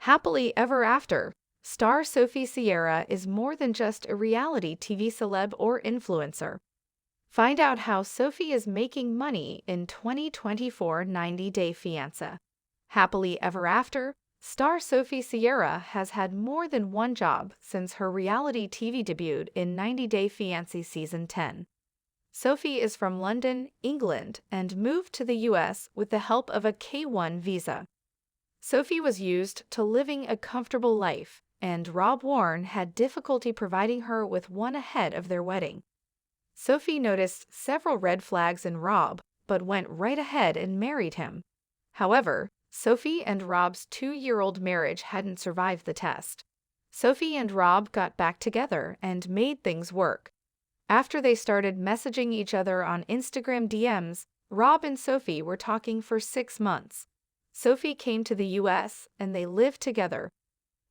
Happily ever after, star Sophie Sierra is more than just a reality TV celeb or influencer. Find out how Sophie is making money in 2024 90-Day Fiancé. Happily ever after, star Sophie Sierra has had more than one job since her reality TV debuted in 90-Day Fiancé Season 10. Sophie is from London, England, and moved to the US with the help of a K-1 visa. Sophie was used to living a comfortable life, and Rob Warren had difficulty providing her with one ahead of their wedding. Sophie noticed several red flags in Rob, but went right ahead and married him. However, Sophie and Rob's 2-year-old marriage hadn't survived the test. Sophie and Rob got back together and made things work. After they started messaging each other on Instagram DMs, Rob and Sophie were talking for 6 months. Sophie came to the US and they lived together.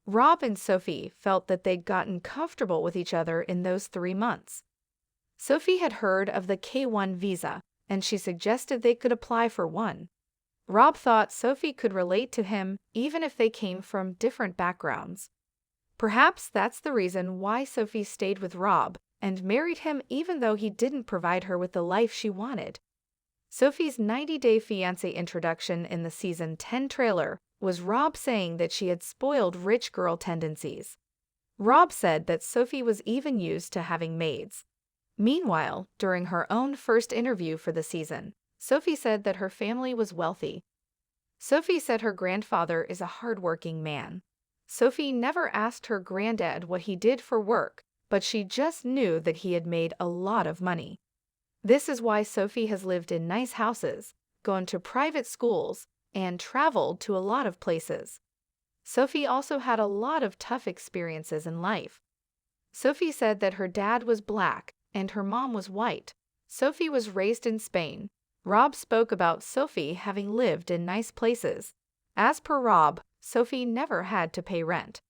Rob and Sophie felt that they'd gotten comfortable with each other in those 3 months. Sophie had heard of the K-1 visa, and she suggested they could apply for one. Rob thought Sophie could relate to him even if they came from different backgrounds. Perhaps that's the reason why Sophie stayed with Rob and married him even though he didn't provide her with the life she wanted. Sophie's 90-Day Fiancé introduction in the Season 10 trailer was Rob saying that she had spoiled rich girl tendencies. Rob said that Sophie was even used to having maids. Meanwhile, during her own first interview for the season, Sophie said that her family was wealthy. Sophie said her grandfather is a hardworking man. Sophie never asked her granddad what he did for work, but she just knew that he had made a lot of money. This is why Sophie has lived in nice houses, gone to private schools, and traveled to a lot of places. Sophie also had a lot of tough experiences in life. Sophie said that her dad was black and her mom was white. Sophie was raised in Spain. Rob spoke about Sophie having lived in nice places. As per Rob, Sophie never had to pay rent.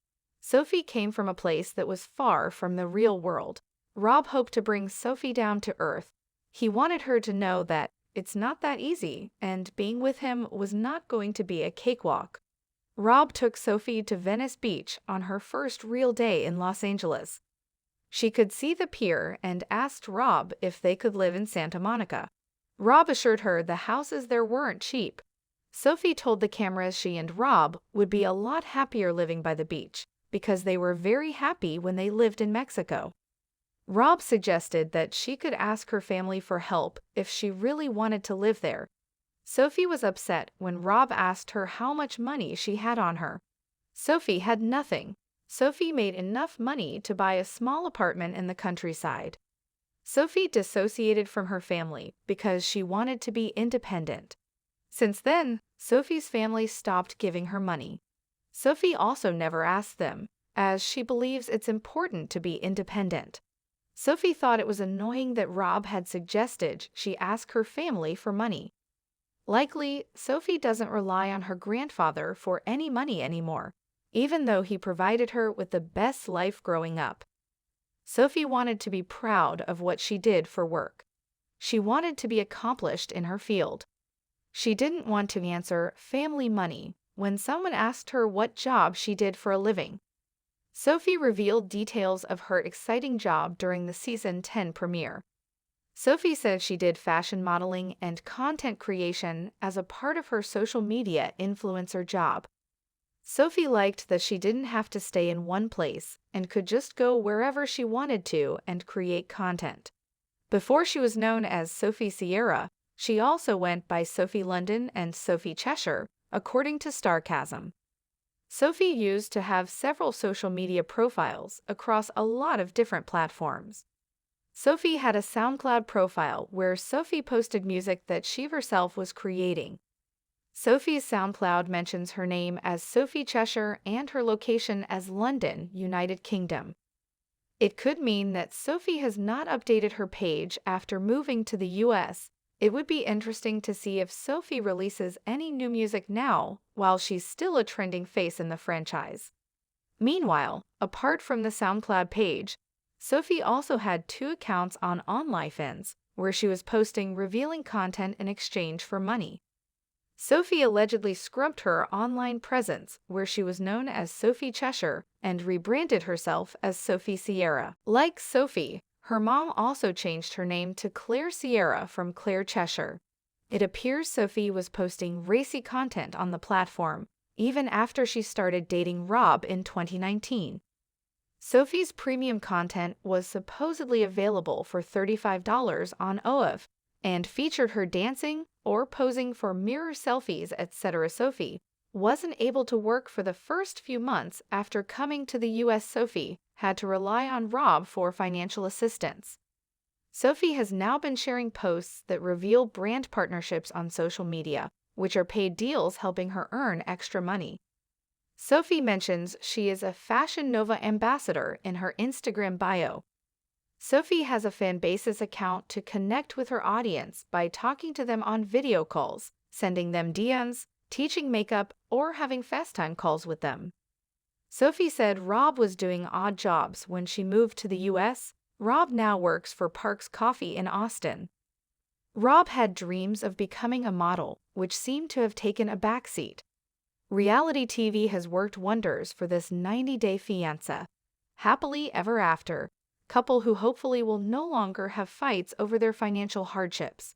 Sophie came from a place that was far from the real world. Rob hoped to bring Sophie down to earth. He wanted her to know that it's not that easy, and being with him was not going to be a cakewalk. Rob took Sophie to Venice Beach on her first real day in Los Angeles. She could see the pier and asked Rob if they could live in Santa Monica. Rob assured her the houses there weren't cheap. Sophie told the cameras she and Rob would be a lot happier living by the beach because they were very happy when they lived in Mexico. Rob suggested that she could ask her family for help if she really wanted to live there. Sophie was upset when Rob asked her how much money she had on her. Sophie had nothing. Sophie made enough money to buy a small apartment in the countryside. Sophie dissociated from her family because she wanted to be independent. Since then, Sophie's family stopped giving her money. Sophie also never asked them, as she believes it's important to be independent. Sophie thought it was annoying that Rob had suggested she ask her family for money. Likely, Sophie doesn't rely on her grandfather for any money anymore, even though he provided her with the best life growing up. Sophie wanted to be proud of what she did for work. She wanted to be accomplished in her field. She didn't want to answer family money when someone asked her what job she did for a living. Sophie revealed details of her exciting job during the Season 10 premiere. Sophie said she did fashion modeling and content creation as a part of her social media influencer job. Sophie liked that she didn't have to stay in one place and could just go wherever she wanted to and create content. Before she was known as Sophie Sierra, she also went by Sophie London and Sophie Cheshire, according to Starcasm. Sophie used to have several social media profiles across a lot of different platforms. Sophie had a SoundCloud profile where Sophie posted music that she herself was creating. Sophie's SoundCloud mentions her name as Sophie Cheshire and her location as London, United Kingdom. It could mean that Sophie has not updated her page after moving to the US. It would be interesting to see if Sophie releases any new music now while she's still a trending face in the franchise. Meanwhile, apart from the SoundCloud page, Sophie also had 2 accounts on OnlyFans where she was posting revealing content in exchange for money. Sophie allegedly scrubbed her online presence, where she was known as Sophie Cheshire, and rebranded herself as Sophie Sierra. Like Sophie, her mom also changed her name to Claire Sierra from Claire Cheshire. It appears Sophie was posting racy content on the platform, even after she started dating Rob in 2019. Sophie's premium content was supposedly available for $35 on OAV and featured her dancing or posing for mirror selfies, etc. Sophie wasn't able to work for the first few months after coming to the US. Sophie had to rely on Rob for financial assistance. Sophie has now been sharing posts that reveal brand partnerships on social media, which are paid deals helping her earn extra money. Sophie mentions she is a Fashion Nova ambassador in her Instagram bio. Sophie has a Fanbases account to connect with her audience by talking to them on video calls, sending them DMs, teaching makeup, or having FaceTime calls with them. Sophie said Rob was doing odd jobs when she moved to the US. Rob now works for Parks Coffee in Austin. Rob had dreams of becoming a model, which seemed to have taken a backseat. Reality TV has worked wonders for this 90-day fiancé. Happily ever after, couple who hopefully will no longer have fights over their financial hardships.